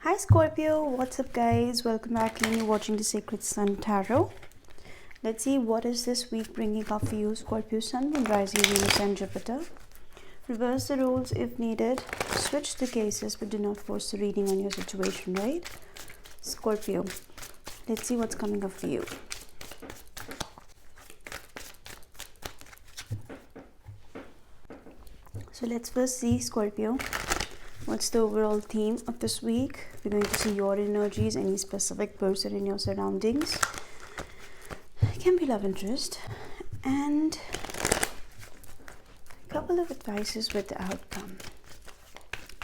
Hi Scorpio, what's up guys? Welcome back to me watching the Sacred Sun Tarot. Let's see what is this week bringing up for you, Scorpio Sun, Moon, Rising, Venus and Jupiter. Reverse the roles if needed. Switch the cases but do not force the reading on your situation, right? Scorpio, let's see what's coming up for you. So let's first see, Scorpio, what's the overall theme of this week. We're going to see your energies, any specific person in your surroundings. It can be love interest, and a couple of advices with the outcome.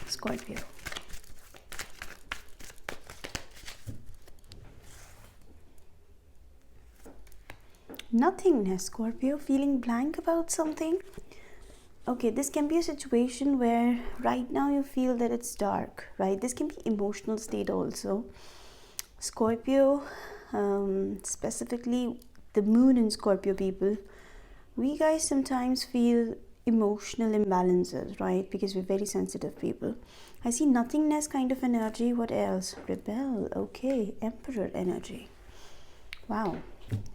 Scorpio. Nothingness, Scorpio. Feeling blank about something. Okay, this can be a situation where right now you feel that it's dark, right? This can be emotional state also. Scorpio, specifically the moon in Scorpio people, we guys sometimes feel emotional imbalances, right? Because we're very sensitive people. I see nothingness kind of energy. What else? Rebel. Okay, Emperor energy. Wow,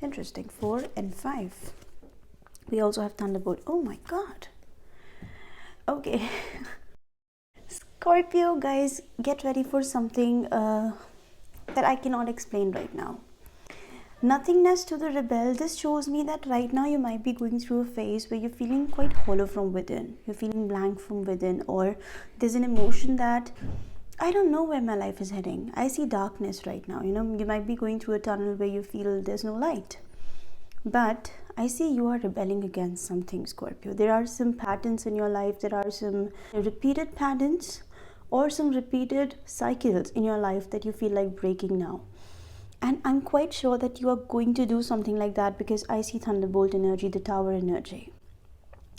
interesting. 4 and 5. We also have Thunderbolt. Oh my god. Okay. Scorpio guys, get ready for something that I cannot explain right now. Nothingness to the rebel. This shows me that right now you might be going through a phase where you're feeling quite hollow from within. You're feeling blank from within, or there's an emotion that I don't know where my life is heading. I see darkness right now. You know, you might be going through a tunnel where you feel there's no light. But I see you are rebelling against something, Scorpio. There are some patterns in your life. There are some repeated patterns or some repeated cycles in your life that you feel like breaking now. And I'm quite sure that you are going to do something like that because I see Thunderbolt energy, the Tower energy.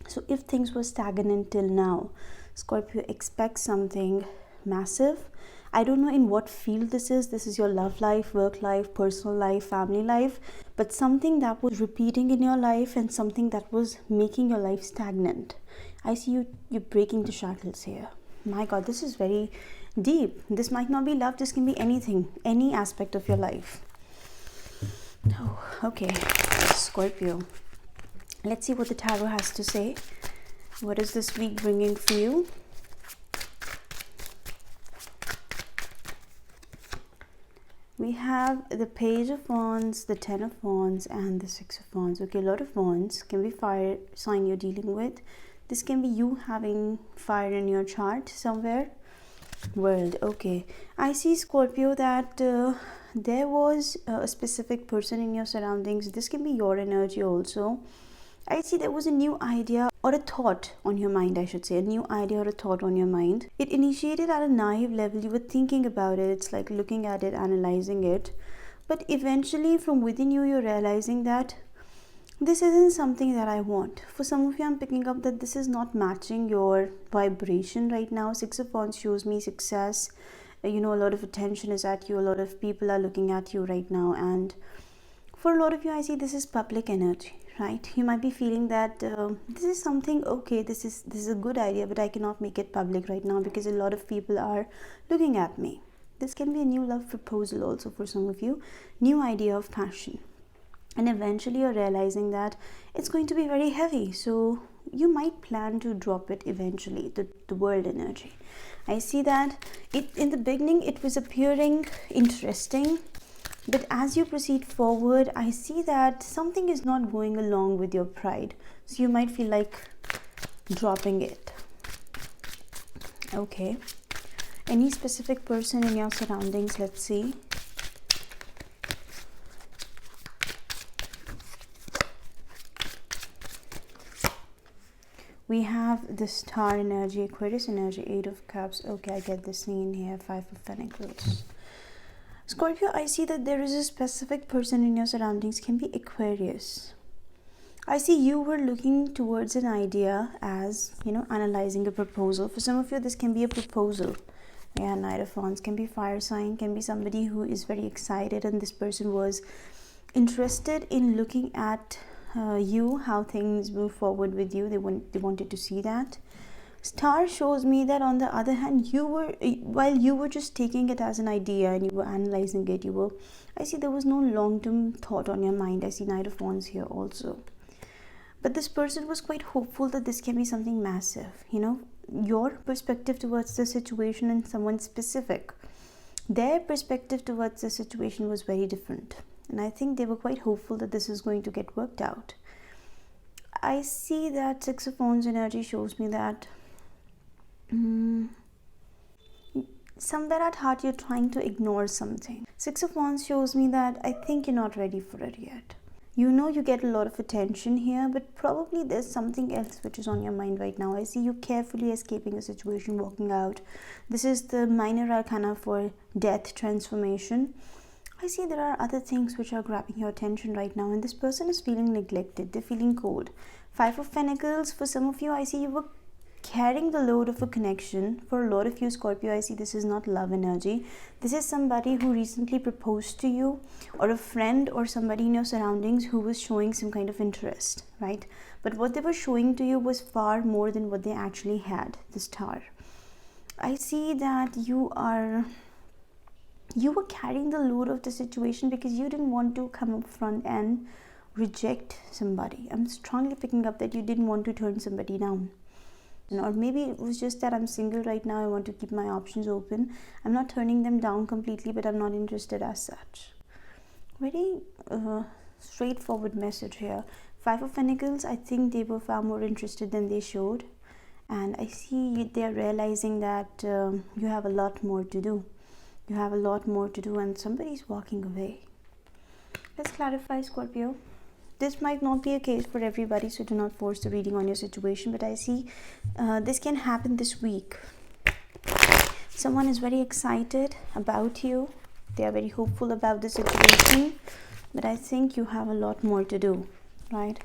So if things were stagnant till now, Scorpio, expect something massive. I don't know in what field this is. This is your love life, work life, personal life, family life, but something that was repeating in your life and something that was making your life stagnant. I see you breaking the shackles here. My god, this is very deep. This might not be love. This can be anything, any aspect of your life. Oh, okay. Scorpio, let's see what the tarot has to say. What is this week bringing for you? We have the Page of Wands, the 10 of Wands, and the 6 of Wands. Okay, a lot of Wands. Can be fire sign you're dealing with. This can be you having fire in your chart somewhere. World. Okay. I see, Scorpio, that there was a specific person in your surroundings. This can be your energy also. I see there was a new idea or a thought on your mind, I should say. A new idea or a thought on your mind. It initiated at a naive level. You were thinking about it. It's like looking at it, analyzing it. But eventually from within you, you're realizing that this isn't something that I want. For some of you, I'm picking up that this is not matching your vibration right now. 6 of Wands shows me success. You know, a lot of attention is at you. A lot of people are looking at you right now. And for a lot of you, I see this is public energy, right? You might be feeling that this is something, okay, this is a good idea, but I cannot make it public right now because a lot of people are looking at me. This can be a new love proposal also for some of you. New idea of passion. And eventually you're realizing that it's going to be very heavy. So you might plan to drop it eventually, the world energy. I see that in the beginning, it was appearing interesting. But as you proceed forward, I see that something is not going along with your pride. So you might feel like dropping it. Okay. Any specific person in your surroundings? Let's see. We have the Star energy, Aquarius energy, 8 of Cups. Okay, I get this scene here, 5 of Pentacles. Scorpio, I see that there is a specific person in your surroundings, can be Aquarius. I see you were looking towards an idea as, you know, analyzing a proposal. For some of you, this can be a proposal. Yeah, Knight of Wands can be fire sign, can be somebody who is very excited and this person was interested in looking at you, how things move forward with you. They wanted to see that. Star shows me that on the other hand, while you were just taking it as an idea and you were analyzing it, I see there was no long-term thought on your mind. I see Knight of Wands here also. But this person was quite hopeful that this can be something massive. Your perspective towards the situation and someone specific, their perspective towards the situation was very different. And I think they were quite hopeful that this is going to get worked out. I see that Six of Wands energy shows me that somewhere at heart you're trying to ignore something. Six of Wands shows me that I think you're not ready for it yet. You get a lot of attention here, but probably there's something else which is on your mind right now. I see you carefully escaping a situation, walking out. This is the minor arcana for death, transformation. I see there are other things which are grabbing your attention right now, and this person is feeling neglected. They're feeling cold. Five of Pentacles, for some of you, I see you were carrying the load of a connection. For a lot of you, Scorpio, I see this is not love energy. This is somebody who recently proposed to you, or a friend or somebody in your surroundings who was showing some kind of interest, right? But what they were showing to you was far more than what they actually had, the Star. I see that you were carrying the load of the situation because you didn't want to come up front and reject somebody. I'm strongly picking up that you didn't want to turn somebody down. Or maybe it was just that I'm single right now, I want to keep my options open. I'm not turning them down completely, but I'm not interested as such. Very straightforward message here. Five of Pentacles, I think they were far more interested than they showed. And I see they're realizing that you have a lot more to do. You have a lot more to do and somebody's walking away. Let's clarify, Scorpio. This might not be a case for everybody, so do not force the reading on your situation, but I see this can happen this week. Someone is very excited about you. They are very hopeful about the situation, but I think you have a lot more to do, right?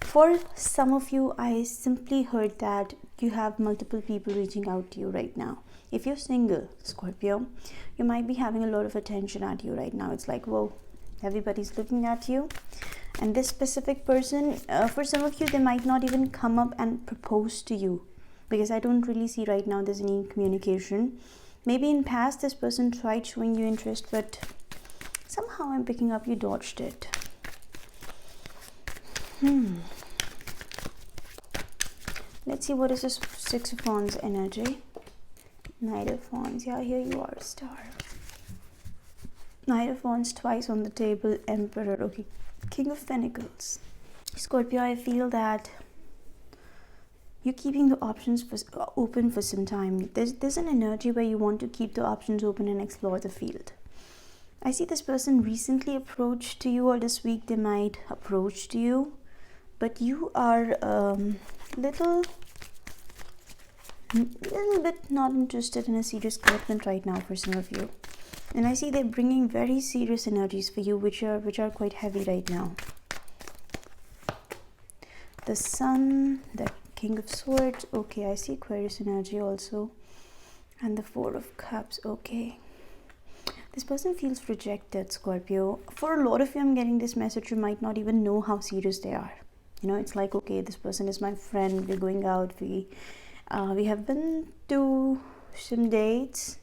For some of you, I simply heard that you have multiple people reaching out to you right now. If you're single, Scorpio, you might be having a lot of attention at you right now. It's like, whoa, everybody's looking at you. And this specific person, for some of you, they might not even come up and propose to you, because I don't really see right now there's any communication. Maybe in past this person tried showing you interest, but somehow I'm picking up you dodged it. Let's see what is this Six of Wands energy. Knight of Wands, yeah, here you are, Star. Knight of Wands twice on the table, Emperor, okay. King of Pentacles. Scorpio, I feel that you're keeping the options open for some time. There's an energy where you want to keep the options open and explore the field. I see this person recently approached to you, or this week they might approach to you, but you are little bit not interested in a serious commitment right now for some of you. And I see they're bringing very serious energies for you, which are quite heavy right now. The Sun, the King of Swords, okay, I see Aquarius energy also. And the Four of Cups, okay. This person feels rejected, Scorpio. For a lot of you, I'm getting this message, you might not even know how serious they are. It's like, okay, this person is my friend, we're going out, we have been to some dates.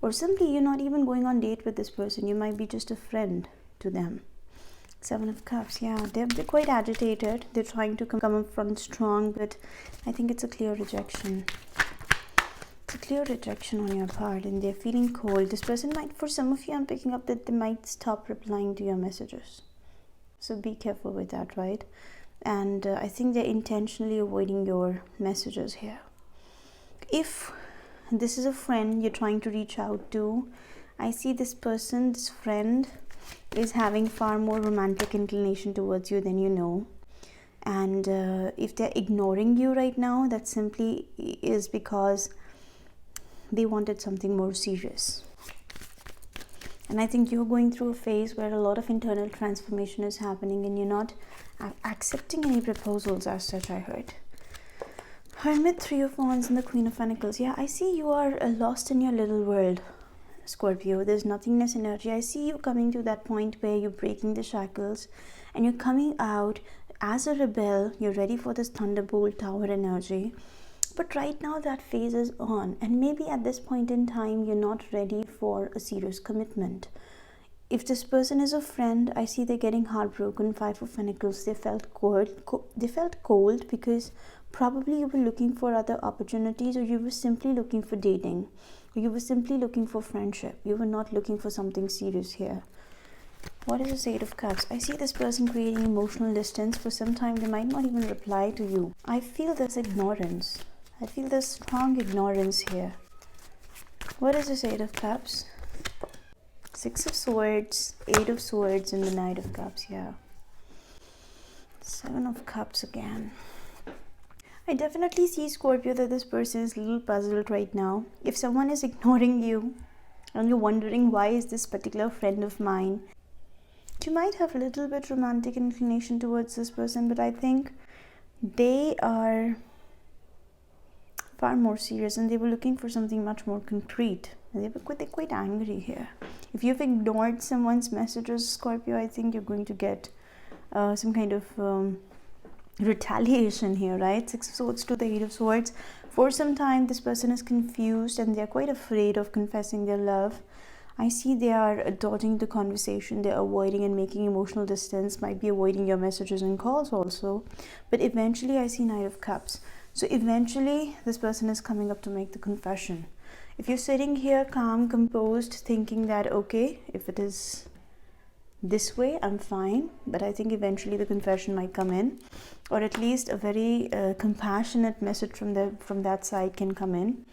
Or simply you're not even going on date with this person. You might be just a friend to them. Seven of Cups, yeah. They're quite agitated. They're trying to come up front strong, but I think it's a clear rejection. It's a clear rejection on your part, and they're feeling cold. This person might, for some of you, I'm picking up that they might stop replying to your messages. So be careful with that, right? And I think they're intentionally avoiding your messages here. If this is a friend you're trying to reach out to, I see this person, this friend, is having far more romantic inclination towards you than you know. And if they're ignoring you right now, that simply is because they wanted something more serious. And I think you're going through a phase where a lot of internal transformation is happening and you're not accepting any proposals as such, I heard. Hermit, Three of Wands, and the Queen of Pentacles. Yeah, I see you are lost in your little world, Scorpio. There's nothingness energy. I see you coming to that point where you're breaking the shackles and you're coming out as a rebel. You're ready for this thunderbolt tower energy. But right now that phase is on, and maybe at this point in time you're not ready for a serious commitment. If this person is a friend, I see they're getting heartbroken. 5 of Pentacles. They felt cold because probably you were looking for other opportunities, or you were simply looking for dating, or you were simply looking for friendship. You were not looking for something serious here. What is this 8 of Cups? I see this person creating emotional distance. For some time they might not even reply to you. I feel there's ignorance. I feel there's strong ignorance here. What is this 8 of Cups? 6 of Swords, 8 of Swords, and the Knight of Cups. Yeah. 7 of Cups again. I definitely see, Scorpio, that this person is a little puzzled right now. If someone is ignoring you and you're wondering why is this particular friend of mine, you might have a little bit romantic inclination towards this person, but I think they are far more serious and they were looking for something much more concrete. They're quite angry here. If you've ignored someone's messages, Scorpio, I think you're going to get some kind of retaliation here, right? 6 of Swords to the 8 of Swords. For some time this person is confused and they're quite afraid of confessing their love. I see they are dodging the conversation, they're avoiding and making emotional distance, might be avoiding your messages and calls also. But eventually I see Knight of Cups. So eventually this person is coming up to make the confession. If you're sitting here calm, composed, thinking that okay, if it is this way, I'm fine, but I think eventually the confession might come in, or at least a very compassionate message from that side can come in.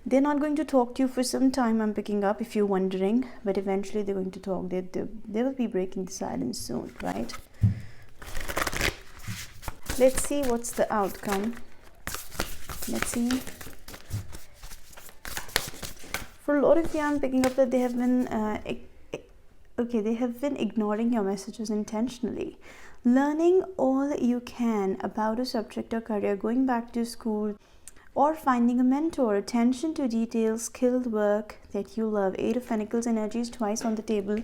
They're not going to talk to you for some time, I'm picking up, if you're wondering, but eventually they're going to talk. They will be breaking the silence soon, right? Let's see what's the outcome. Let's see. For a lot of you, I'm picking up that they have been they have been ignoring your messages intentionally. Learning all you can about a subject or career, going back to school, or finding a mentor. Attention to details, skilled work that you love. 8 of Pentacles energy is twice on the table.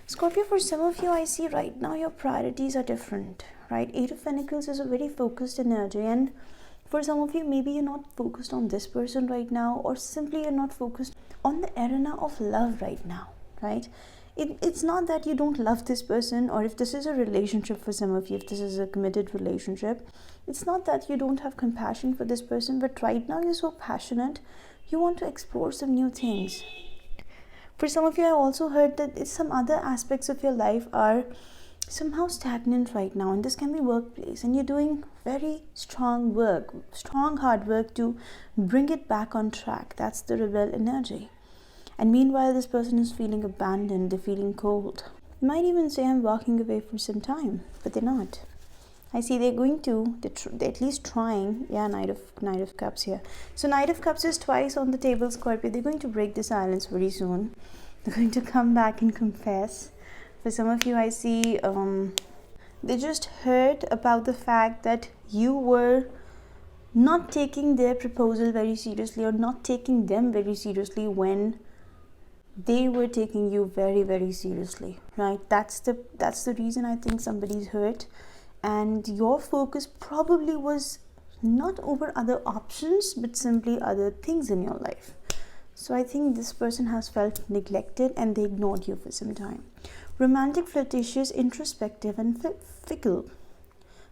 Scorpio, for some of you, I see right now your priorities are different, right? 8 of Pentacles is a very focused energy, and for some of you, maybe you're not focused on this person right now, or simply you're not focused on the arena of love right now, right? It's not that you don't love this person, or if this is a relationship for some of you, if this is a committed relationship, it's not that you don't have compassion for this person, but right now you're so passionate, you want to explore some new things. For some of you, I also heard that some other aspects of your life are somehow stagnant right now, and this can be workplace, and you're doing very strong work, strong hard work to bring it back on track. That's the rebel energy. And meanwhile, this person is feeling abandoned, they're feeling cold. You might even say, I'm walking away for some time, but they're not. I see they're going to, they're at least trying. Yeah, Knight of Cups here. So Knight of Cups is twice on the table, Scorpio. They're going to break the silence very soon. They're going to come back and confess. For some of you, I see they just heard about the fact that you were not taking their proposal very seriously, or not taking them very seriously when they were taking you very, very seriously, right? That's the reason I think somebody's hurt, and your focus probably was not over other options, but simply other things in your life. So I think this person has felt neglected and they ignored you for some time. Romantic, flirtatious, introspective, and fickle.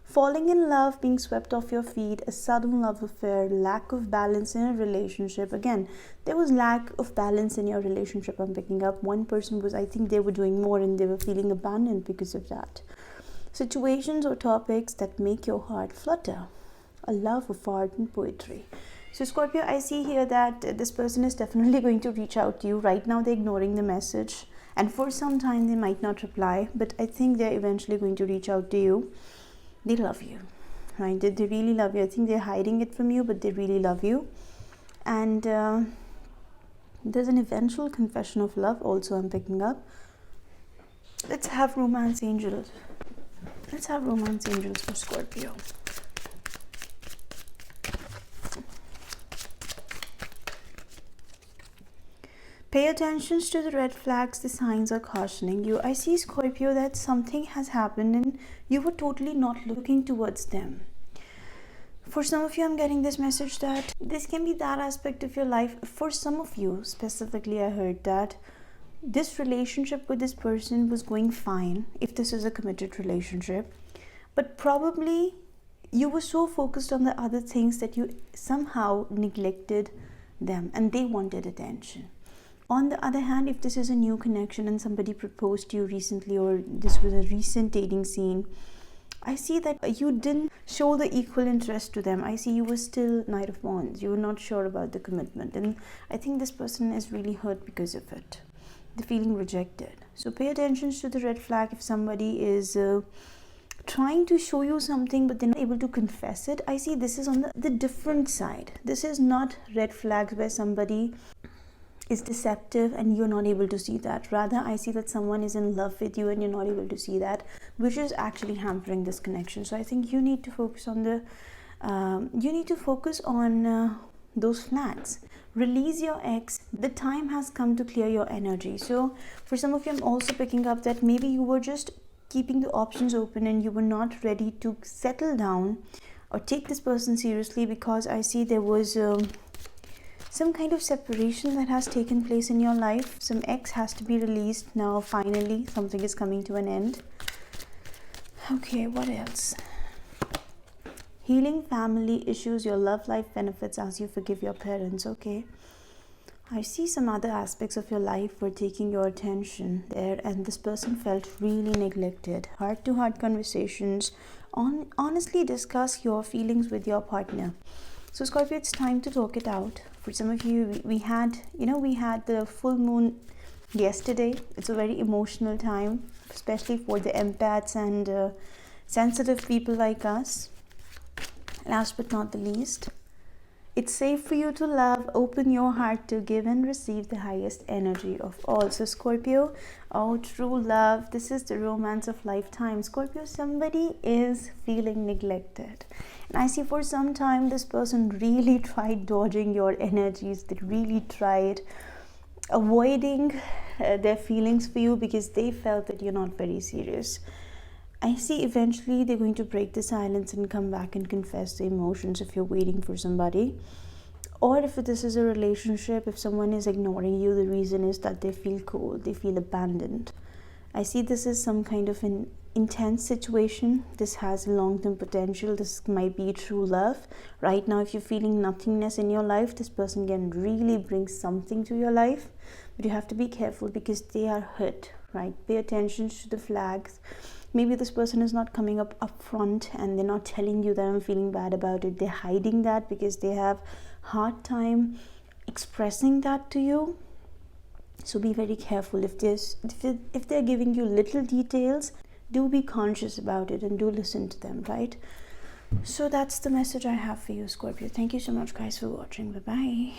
Falling in love, being swept off your feet, a sudden love affair, lack of balance in a relationship. Again, there was lack of balance in your relationship, I'm picking up. One person was, I think they were doing more and they were feeling abandoned because of that. Situations or topics that make your heart flutter. A love of art and poetry. So Scorpio, I see here that this person is definitely going to reach out to you. Right now they're ignoring the message, and for some time they might not reply, but I think they're eventually going to reach out to you. They love you, right? They really love you. I think they're hiding it from you, but they really love you. And there's an eventual confession of love also, I'm picking up. Let's have romance angels. Let's have romance angels for Scorpio. Pay attention to the red flags, the signs are cautioning you. I see, Scorpio, that something has happened and you were totally not looking towards them. For some of you, I'm getting this message that this can be that aspect of your life. For some of you specifically, I heard that this relationship with this person was going fine if this is a committed relationship, but probably you were so focused on the other things that you somehow neglected them and they wanted attention. On the other hand, if this is a new connection and somebody proposed to you recently, or this was a recent dating scene, I see that you didn't show the equal interest to them. I see you were still Knight of Wands. You were not sure about the commitment. And I think this person is really hurt because of it. They're feeling rejected. So pay attention to the red flag if somebody is trying to show you something but they're not able to confess it. I see this is on the different side. This is not red flags where somebody is deceptive and you're not able to see that. Rather, I see that someone is in love with you and you're not able to see that, which is actually hampering this connection. So I think you need to focus on those flags. Release your ex. The time has come to clear your energy. So for some of you, I'm also picking up that maybe you were just keeping the options open and you were not ready to settle down or take this person seriously, because I see there was some kind of separation that has taken place in your life. Some ex has to be released now. Finally, something is coming to an end. Okay, what else? Healing family issues. Your love life benefits as you forgive your parents. Okay, I see some other aspects of your life were taking your attention there, and this person felt really neglected. Heart-to-heart conversations. Honestly discuss your feelings with your partner. So Scorpio, it's time to talk it out. For some of you, we had the full moon yesterday. It's a very emotional time, especially for the empaths and sensitive people like us. Last but not the least, it's safe for you to love. Open your heart to give and receive the highest energy of all. So Scorpio, oh, true love. This is the romance of lifetime. Scorpio, somebody is feeling neglected. And I see for some time this person really tried dodging your energies. They really tried avoiding their feelings for you because they felt that you're not very serious. I see eventually they're going to break the silence and come back and confess the emotions if you're waiting for somebody. Or if this is a relationship, if someone is ignoring you, the reason is that they feel cold, they feel abandoned. I see this is some kind of an intense situation. This has long-term potential. This might be true love. Right now, if you're feeling nothingness in your life, this person can really bring something to your life. But you have to be careful because they are hurt, right? Pay attention to the flags. Maybe this person is not coming up front and they're not telling you that I'm feeling bad about it. They're hiding that because they have hard time expressing that to you. So be very careful. If they're giving you little details, do be conscious about it and do listen to them, right? So that's the message I have for you, Scorpio. Thank you so much, guys, for watching. Bye-bye.